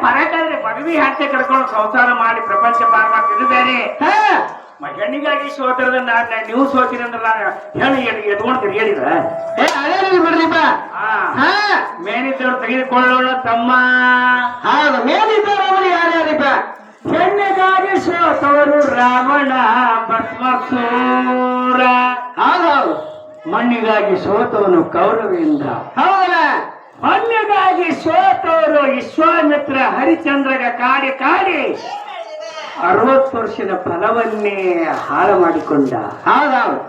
ಬರಕಾದ್ರೆ ಮದುವೆ ಹಾಕಿ ಕರ್ಕೊಂಡು ಸಂಸಾರ ಮಾಡಿ ಪ್ರಪಂಚ ಪಾರ್ ಮಾಡ್ತಿದ್ದು ಬೇರೆ ಹೆಣ್ಣಿಗಾಗಿ ಸೋತಿರದ ನೀವು ಸೋತಿರಿ ಅಂದ್ರೆ ನಾನು ಹೇಳಿ ಎತ್ಕೊಂಡ್ತೀರಿ ಹೇಳಿದ ಬಿಡ್ರಿಪ್ಪ ಮೇನಿದ್ದವ್ರು ತೆಗೆದುಕೊಳ್ಳೋಣ ತಮ್ಮ. ಹೌದು, ಮೇಲಿದ್ದವರು ಯಾರ್ಯಾರಿಪ್ಪ? ಹೆಣ್ಣಿಗಾಗಿ ಸೋತವರು ರಾವಣ ಭಸ್ಮಸೂರ. ಹೌದೌದು. ಮಣ್ಣಿಗಾಗಿ ಸೋತವನು ಕೌರವೇಂದ್ರ. ಹೌದಲ್ಲ. ಮಣ್ಣಿಗಾಗಿ ಸೋತವರು ವಿಶ್ವಾಮಿತ್ರ ಹರಿಚಂದ್ರಗ ಕಾಡಿ ಕಾಡಿ 60 ವರ್ಷದ ಫಲವನ್ನೇ ಹಾಳು ಮಾಡಿಕೊಂಡ. ಹೌದೌದು.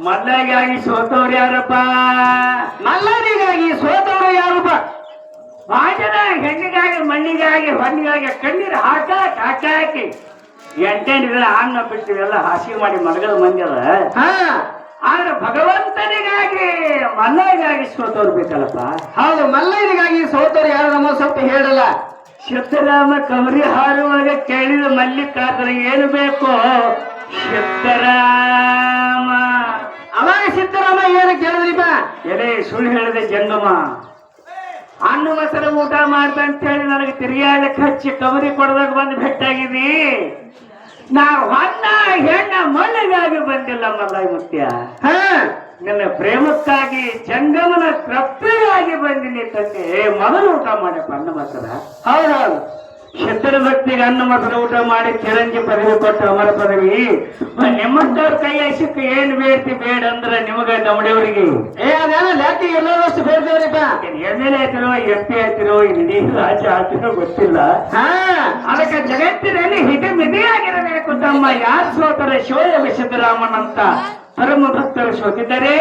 ಮಲ್ಲಗಾಗಿ ಸೋತವ್ರು ಯಾರಪ್ಪ? ಮಲ್ಲನಿಗಾಗಿ ಸೋತವರು ಯಾರಪ್ಪ? ಭಾಜನ ಹೆಣ್ಣಿಗಾಗಿ ಮಣ್ಣಿಗಾಗಿ ಹೊನ್ನಿಗಾಗಿ ಕಣ್ಣೀರು ಹಾಕಾಕಿ 8 ದಿನ ಅನ್ನ ಬಿಟ್ಟಿವೆಲ್ಲ ಹಾಸಿಗೆ ಮಾಡಿ ಮಲಗದ ಮಂದಿ ಅದ. ಆದ್ರೆ ಭಗವಂತನಿಗಾಗಿ ಮಲ್ಲನಿಗಾಗಿ ಸೋತವ್ರು ಬೇಕಲ್ಲಪ್ಪ. ಹೌದು, ಮಲ್ಲನಿಗಾಗಿ ಸೋತವ್ರು ಯಾರು ನಮ್ಮ ಸ್ವಲ್ಪ ಹೇಳಲ್ಲ. ಸಿದ್ದರಾಮ ಕಮರಿ ಹಾರುವಾಗ ಕೇಳಿದ ಮಲ್ಲಿಕಾರ್ಜುನ ಏನು ಬೇಕು? ಸಿದ್ದರಾಮ. ಅವಾಗ ಸಿದ್ದರಾಮ ಏನು ಕೇಳಿದ್ರಿಪ್ಪ? ಎಲೆ ಸುಳ್ಳು ಹೇಳಿದೆ ಜಂಗಮ, ಅನ್ನ ಮೊಸರು ಊಟ ಮಾಡ್ದ ಅಂತ ಹೇಳಿ ನನಗೆ ತಿರುಗಾಡಕ್ಕೆ ಹಚ್ಚಿ ಕಮರಿ ಕೊಡದಾಗ ಬಂದು ಭೇಟಾಗಿದ್ದಿ. ನಾವು ಅನ್ನ ಹೆಣ್ಣ ಮಣ್ಣಿಗಾಗಿ ಬಂದಿಲ್ಲ ಮಲ್ಲಾಯಿ ಮುತ್ಯ. ನಿನ್ನ ಪ್ರೇಮಕ್ಕಾಗಿ ಜಂಗಮನ ತೃಪ್ತಿಗಾಗಿ ಬಂದಿನಿ ತಂದೆ. ಮೊದಲು ಊಟ ಮಾಡಪ್ಪ ಅನ್ನ ಮೊಸರ. ಹೌದೌದು. ಶತ್ರು ಭಕ್ತಿಗೆ ಅನ್ನ ಮೊಸರು ಊಟ ಮಾಡಿ ಚಿರಂಜಿ ಪದವಿ ಕೊಟ್ಟ ಅಮರ ಪದವಿ. ನಿಮ್ಮಂತವ್ರ ಕೈ ಹಸಿಕ್ ಏನ್ ಬೇಡ್ತಿ ಬೇಡ ಅಂದ್ರ ನಿಮಗ ನಮ್ಮಡೆಯವರಿಗೆ ಅದೇನ ಲೆಕ್ಕ ಎಲ್ಲರಷ್ಟು ಬೇಡ್ತೇವ್ರಿಪ್ಪ. ಎಮ್.ಎಲ್.ಎ ಆಯ್ತಿರೋ, MP ಆಯ್ತಿರೋ, ಇಡೀ ರಾಜ್ಯ ಆಯ್ತಿರೋ ಗೊತ್ತಿಲ್ಲ. ಅದಕ್ಕೆ ಜಗತ್ತಿನಲ್ಲಿ ಹಿತಮಿತಿಯಾಗಿರಬೇಕು ತಮ್ಮ. ಯಾರು ಸೋತರ ಶಿವಯೋಗ ಸಿದ್ದರಾಮನ್ ಅಂತ ಪರಮ ಭಕ್ತರು ಸೋತಿದ್ದಾರೆ.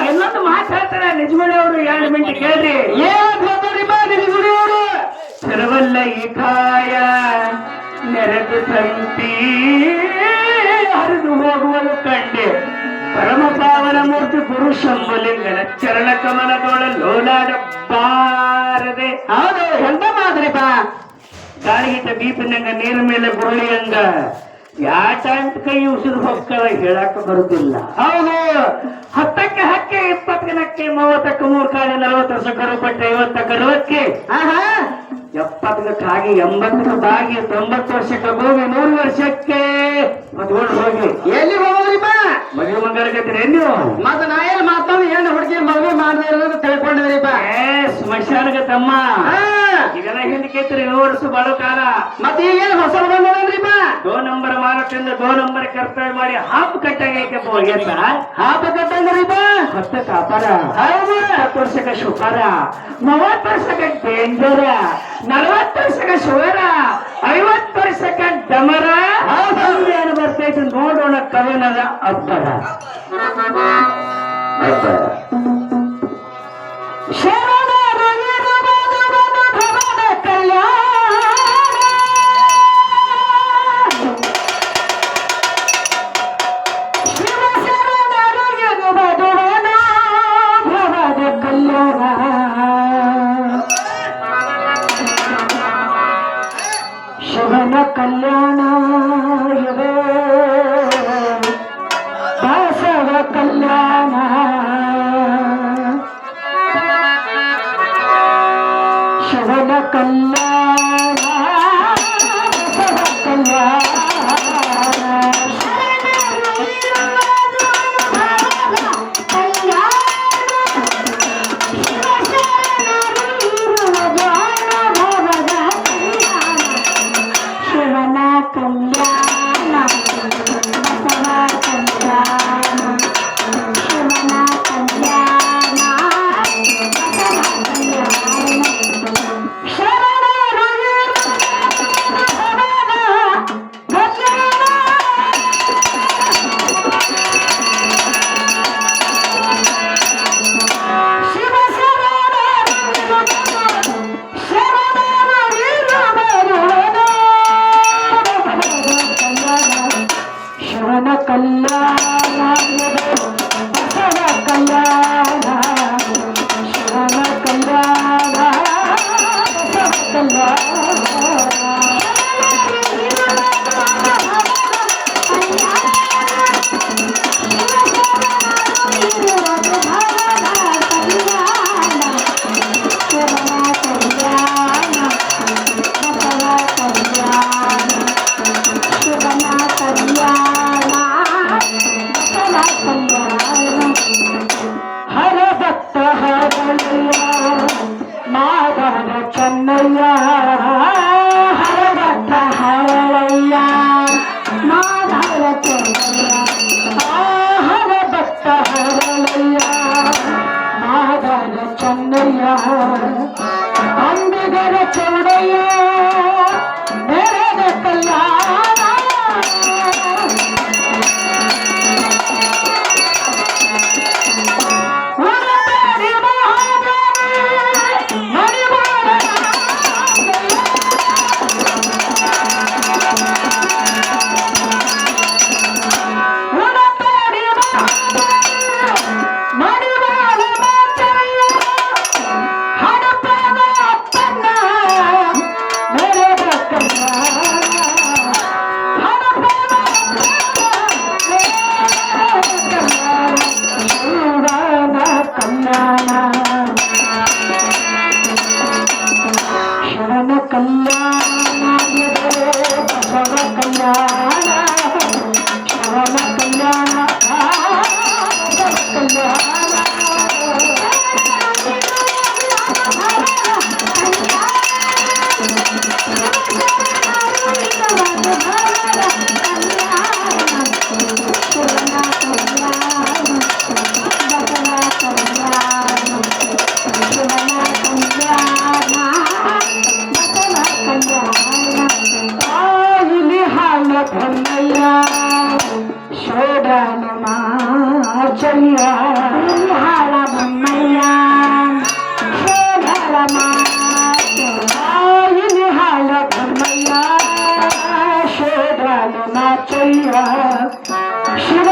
ಎಲ್ಲೊಂದು ಮಾತಾಡ್ತಾರ ನಿಜಮಣಿಯವರು 2 ಮಿನಿಟ್ ಕೇಳ್ರಿ. ನಿಜಗುಡಿಯವರು ಸರ್ವಲ್ಲ ಈ ಕಾಯ ನೆರೆದು ಸಂತಿ ಹರಿದು ಹೋಗುವುದು ಕಂಡೆ. ಪರಮ ಪಾವನ ಮೂರ್ತಿ ಗುರು ಶಂಭುಲಿಂಗನ ಚರಣ ಕಮಲದೊಳ ಲೋಲಾಡಬಾರದೆ. ಹೌದು, ಎಂತ ಮಾದ್ರಿಪ್ಪ? ಗಾಳಿಗಿಟ್ಟ ಬೀಪಿನಂಗ ನೀರ ಮೇಲೆ ಗುರುಳಿಯಂಗ ಯಾಟಂತ ಕೈ ಉಸಿರು ಹೋಗ್ತಾರ ಹೇಳಕ್ ಬರುದಿಲ್ಲ. ಹೌದು. 10ಕ್ಕೆ ಹಕ್ಕೆ 20 ದಿನಕ್ಕೆ 30ಕ್ಕೆ 3 ಕಾಲಿ 40 ವರ್ಷ ಕರು ಪಟ್ಟೆ 50 ಕರುವಕ್ಕೆ 70 ಕಾಗಿ 80 ಬಾಗಿ 90 ವರ್ಷಕ್ಕೆ ಹೋಗಿ 100 ವರ್ಷಕ್ಕೆ ಮದ್ಕೊಂಡು ಹೋಗಿ ಎಲ್ಲಿ ಹೋಗೋದ್ರಿಪ್ಪ? ಮದುವೆ ಮಂಗಲಗತ್ತೀರಿ ನೀವು? ಮತ್ತ ನಾ ಏನ್ ಮಾತಾಡಿ ಏನು ಹುಡುಗಿ ಮದುವೆ ಮಾಡದೇ ಇರೋದು ತಿಳ್ಕೊಂಡಿದ್ರಿಪ್ಪ. ಸ್ಮಶಾನಗ ತಮ್ಮ ಇದೆಲ್ಲ ಹಿಂದಕ್ಕೆ 100 ವರ್ಷ ಬಾಳೋ ಕಾಲ. ಮತ್ತೆ ಈಗೇನು ಹೊಸ ಬಂದ್ರಿಪ್ಪ? 2 ನಂಬರ್ ಮಾರಾಟದಿಂದ 2 ನಂಬರ್ ಕರ್ತವ್ಯ ಮಾಡಿ ಹಾಪ್ ಕಟ್ಟಾಗೈತೆ. ಹಾಪ ಕಟ್ಟಂದ್ರಿಪ್ಪ? 10 ಕಾಪಾರ, 10 ವರ್ಷಕ್ಕೆ ಶುಕಾರ, 30 ವರ್ಷಕ್ಕೆ ಡೇಂಜರ, 40 ವರ್ಷಕ್ಕೆ ಶುಗರ, 50 ವರ್ಷಕ್ಕೆ ಡಮರ. ಏನು ಬರ್ತೈತೆ ನೋಡೋಣ ಕವನದ ಅಬ್ಬರ. ಶಿವನ ಕಲ್ಯಾಣ ಇವೆ ಬಸವ ಕಲ್ಯಾಣ. ಶಿವನ ಕಲ್ಯಾಣ ಬಸವ ಕಲ್ಯಾಣ. ಚೆನ್ನಯ್ಯ ಹರಭಟ್ಟ ಹರಳಯ್ಯ ಮಾಧವ ಚೆನ್ನಯ್ಯ ಹರಭಟ್ಟ ಹರಳಯ್ಯ ಮಾಧವ ಚೆನ್ನಯ್ಯ ಅಂಬಿಗರ ಚೌಡಯ್ಯ ನೆರೆದ ಕಲ್ಯಾಣ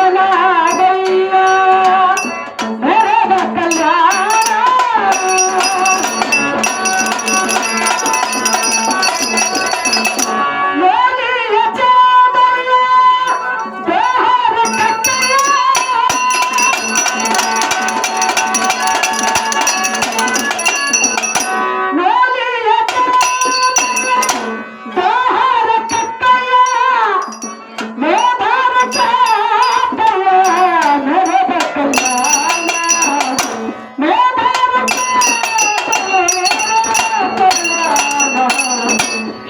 ಶಿವನಾಗಯ್ಯ ನೆರೆದ ಕಲ್ಯಾಣ ನೋಡಿಯ ಚಾಮಯ್ಯ ದೇಹದ ಕಟ್ಟೆಯ ನೋಡಿಯ ದೇಹದ ಕಟ್ಟೆಯ ಮೇಧಾರ ಚಾಪಯ ನೆರೆದ ಕಲ್ಯಾಣ ಮೇಧಾರ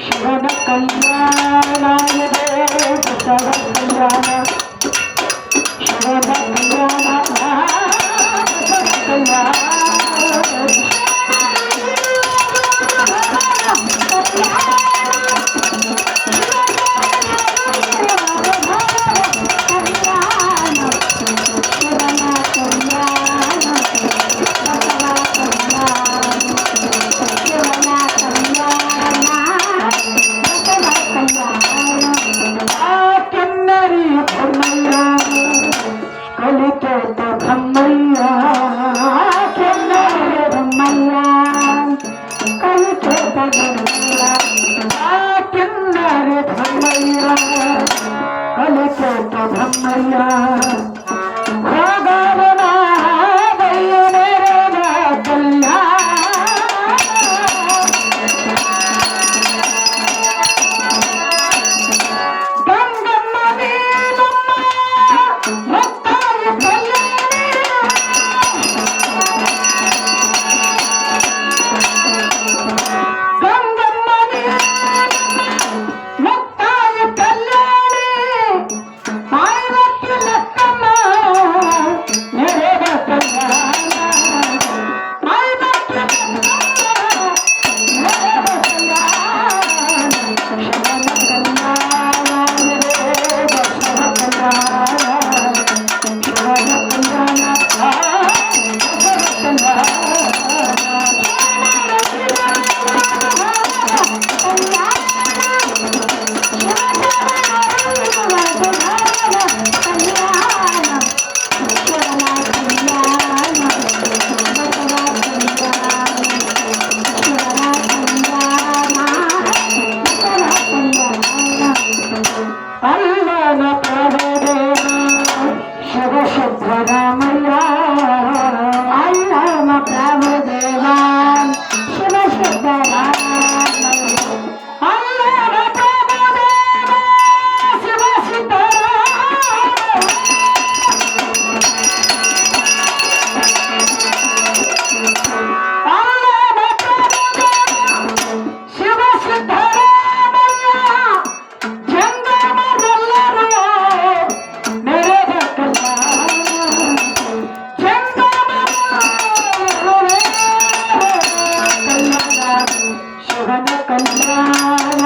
ಶಿವನ ಕಲ್ಯಾಣ ಬಸವ ಕಲ್ಯಾಣ ಶಿವನ ಕಲ್ಯಾಣ ಬಸವ ಕಲ್ಯಾಣ ಕಲಿತೋತ ಬ್ರಹ್ಮಯ್ಯ ಕೆನ್ನರಿಯ ಬ್ರಹ್ಮಯ್ಯ ಕಲಿತೋತ ಬ್ರಹ್ಮಯ್ಯ ಕೆನ್ನರಿ ಬ್ರಹ್ಮಯ್ಯ ಕಲಿತೋತ ಬ್ರಹ್ಮಯ್ಯ ಹೋಗವನ ಬಯ್ಯನೆರೆದ ಕಲ್ಯಾಣ ಗಂಗಮ್ಮ ನೀನಮ್ಮ ಮುಕ್ತಾಯ ಕಲ್ಯಾಣಿ ಗಂಗಮ್ಮ ನೀನಮ್ಮ ಮುಕ್ತಾಯ ಕಲ್ಯಾಣಿ ಮಾಯವಕ್ಕಿ ಲಕ್ಕಮ್ಮ ಮೋಹನ ಕಲ್ಯಾಣ